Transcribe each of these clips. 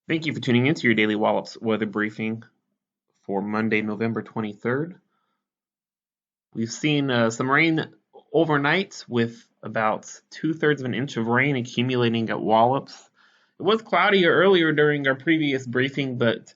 Thank you for tuning into your daily Wallops weather briefing for Monday, November 23rd. We've seen some rain overnight with about 2/3 of an inch of rain accumulating at Wallops. It was cloudy earlier during our previous briefing, but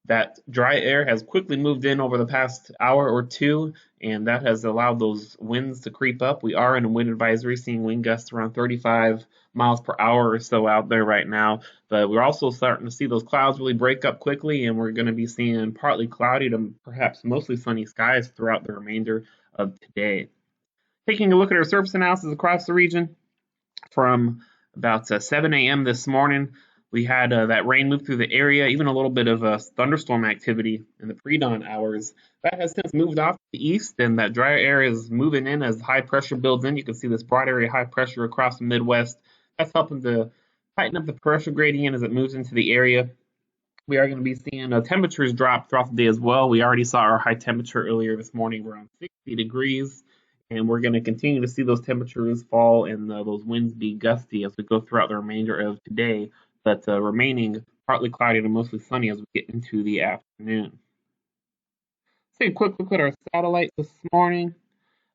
that dry air has quickly moved in over the past hour or two, and that has allowed those winds to creep up. We are in a wind advisory, seeing wind gusts around 35 miles per hour or so out there right now. But we're also starting to see those clouds really break up quickly, and we're going to be seeing partly cloudy to perhaps mostly sunny skies throughout the remainder of today. Taking a look at our surface analysis across the region from about 7 a.m. this morning, we had that rain move through the area, even a little bit of thunderstorm activity in the pre-dawn hours. That has since moved off to the east, and that drier air is moving in as high pressure builds in. You can see this broad area high pressure across the Midwest. That's helping to tighten up the pressure gradient as it moves into the area. We are going to be seeing temperatures drop throughout the day as well. We already saw our high temperature earlier this morning around 60 degrees, and we're going to continue to see those temperatures fall and those winds be gusty as we go throughout the remainder of today, but remaining partly cloudy to mostly sunny as we get into the afternoon. Let's take a quick look at our satellite this morning.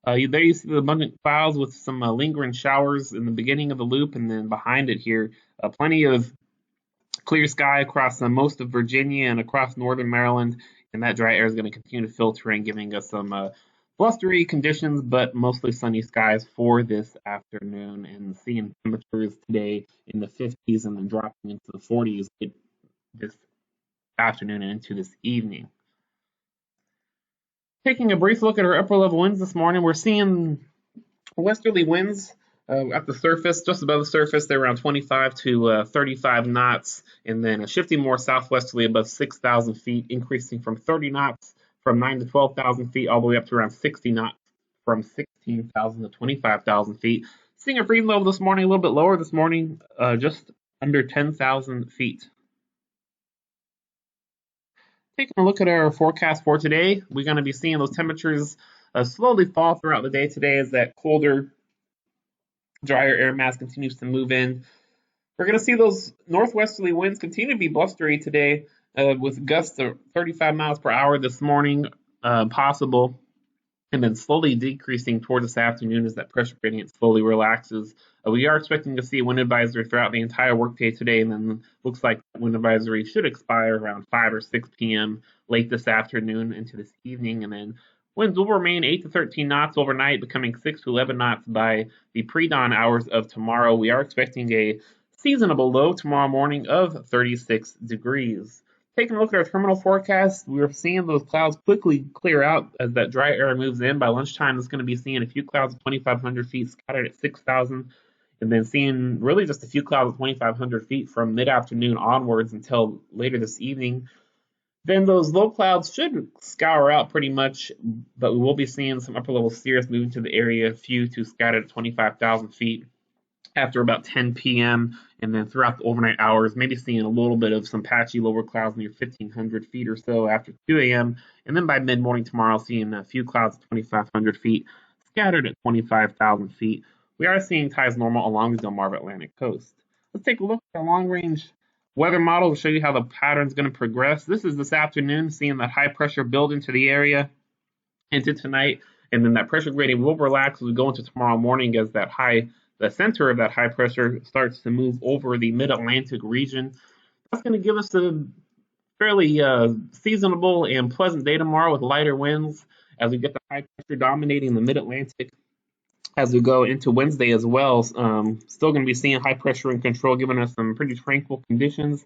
There you see the abundant clouds with some lingering showers in the beginning of the loop, and then behind it here, plenty of clear sky across most of Virginia and across northern Maryland, and that dry air is going to continue to filter in, giving us some blustery conditions, but mostly sunny skies for this afternoon, and seeing temperatures today in the 50s and then dropping into the 40s this afternoon and into this evening. Taking a brief look at our upper level winds this morning, we're seeing westerly winds at the surface, just above the surface. They're around 25 to 35 knots, and then shifting more southwesterly above 6,000 feet, increasing from 30 knots from 9 to 12,000 feet, all the way up to around 60 knots from 16,000 to 25,000 feet. Seeing a freezing level this morning, a little bit lower this morning, just under 10,000 feet. Taking a look at our forecast for today, we're going to be seeing those temperatures slowly fall throughout the day today as that colder, drier air mass continues to move in. We're going to see those northwesterly winds continue to be blustery today with gusts of 35 miles per hour this morning possible, and then slowly decreasing toward this afternoon as that pressure gradient slowly relaxes. We are expecting to see a wind advisory throughout the entire workday today, and then looks like the wind advisory should expire around 5 or 6 p.m. late this afternoon into this evening, and then winds will remain 8 to 13 knots overnight, becoming 6 to 11 knots by the pre-dawn hours of tomorrow. We are expecting a seasonable low tomorrow morning of 36 degrees. Taking a look at our terminal forecast, we're seeing those clouds quickly clear out as that dry air moves in. By lunchtime, it's going to be seeing a few clouds of 2,500 feet scattered at 6,000, and then seeing really just a few clouds of 2,500 feet from mid-afternoon onwards until later this evening. Then those low clouds should scour out pretty much, but we will be seeing some upper-level cirrus moving to the area, a few to scattered at 25,000 feet after about 10 p.m., and then throughout the overnight hours, maybe seeing a little bit of some patchy lower clouds near 1,500 feet or so after 2 a.m., and then by mid-morning tomorrow, seeing a few clouds at 2,500 feet scattered at 25,000 feet. We are seeing tides normal along the Delmarva Atlantic coast. Let's take a look at our long-range weather model to show you how the pattern is going to progress. This is this afternoon, seeing that high pressure build into the area into tonight, and then that pressure gradient will relax as we go into tomorrow morning as the center of that high pressure starts to move over the mid-Atlantic region. That's going to give us a fairly seasonable and pleasant day tomorrow with lighter winds as we get the high pressure dominating the mid-Atlantic as we go into Wednesday as well. Still going to be seeing high pressure and control, giving us some pretty tranquil conditions.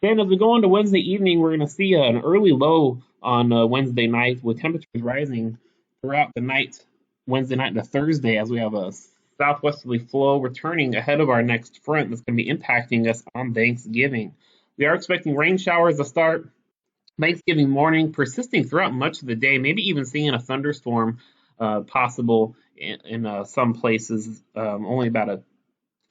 Then as we go into Wednesday evening, we're going to see an early low on Wednesday night with temperatures rising throughout the night, Wednesday night to Thursday, as we have a southwesterly flow returning ahead of our next front that's going to be impacting us on Thanksgiving. We are expecting rain showers to start Thanksgiving morning, persisting throughout much of the day, maybe even seeing a thunderstorm possible in some places. Only about a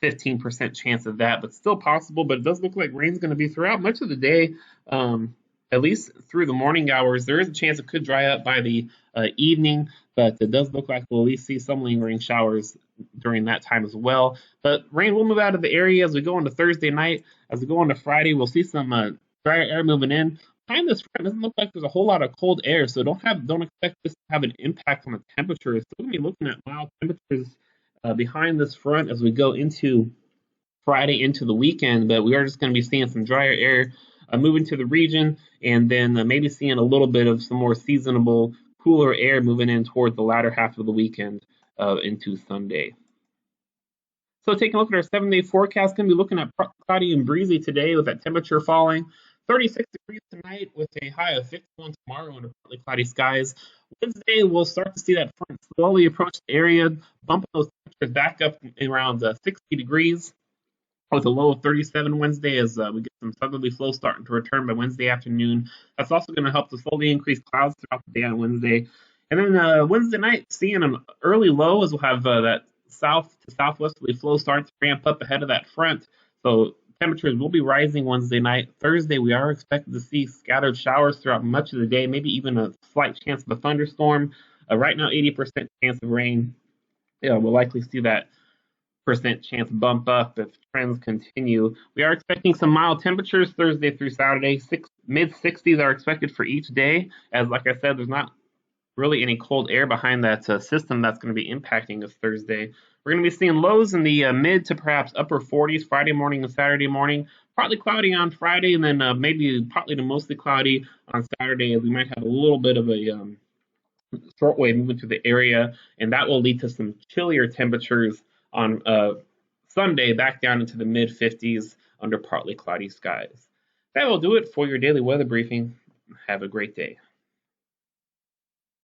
15% chance of that, but still possible. But it does look like rain's going to be throughout much of the day, at least through the morning hours. There is a chance it could dry up by the evening, but it does look like we'll at least see some lingering showers during that time as well. But rain will move out of the area as we go into Thursday night. As we go into Friday, we'll see some drier air moving in. Behind this front, it doesn't look like there's a whole lot of cold air, so don't expect this to have an impact on the temperatures. So we're going to be looking at mild temperatures behind this front as we go into Friday into the weekend, but we are just going to be seeing some drier air moving to the region, and then maybe seeing a little bit of some more seasonable, cooler air moving in toward the latter half of the weekend into Sunday. So taking a look at our 7-day forecast, going to be looking at cloudy and breezy today with that temperature falling. 36 degrees tonight with a high of 51 tomorrow under partly cloudy skies. Wednesday, we'll start to see that front slowly approach the area, bumping those temperatures back up around 60 degrees with a low of 37 Wednesday as we get some southerly flow starting to return by Wednesday afternoon. That's also going to help to slowly increase clouds throughout the day on Wednesday. And then Wednesday night, seeing an early low as we'll have that south to southwesterly flow starting to ramp up ahead of that front. So temperatures will be rising Wednesday night. Thursday, we are expected to see scattered showers throughout much of the day, maybe even a slight chance of a thunderstorm. Right now, 80% chance of rain. Yeah, we'll likely see that percent chance bump up if trends continue. We are expecting some mild temperatures Thursday through Saturday. Mid 60s are expected for each day. As like I said, there's not really any cold air behind that system that's going to be impacting us Thursday. We're going to be seeing lows in the mid to perhaps upper 40s Friday morning and Saturday morning. Partly cloudy on Friday, and then maybe partly to mostly cloudy on Saturday. We might have a little bit of a shortwave moving through the area, and that will lead to some chillier temperatures on Sunday back down into the mid 50s under partly cloudy skies. That will do it for your daily weather briefing. Have a great day.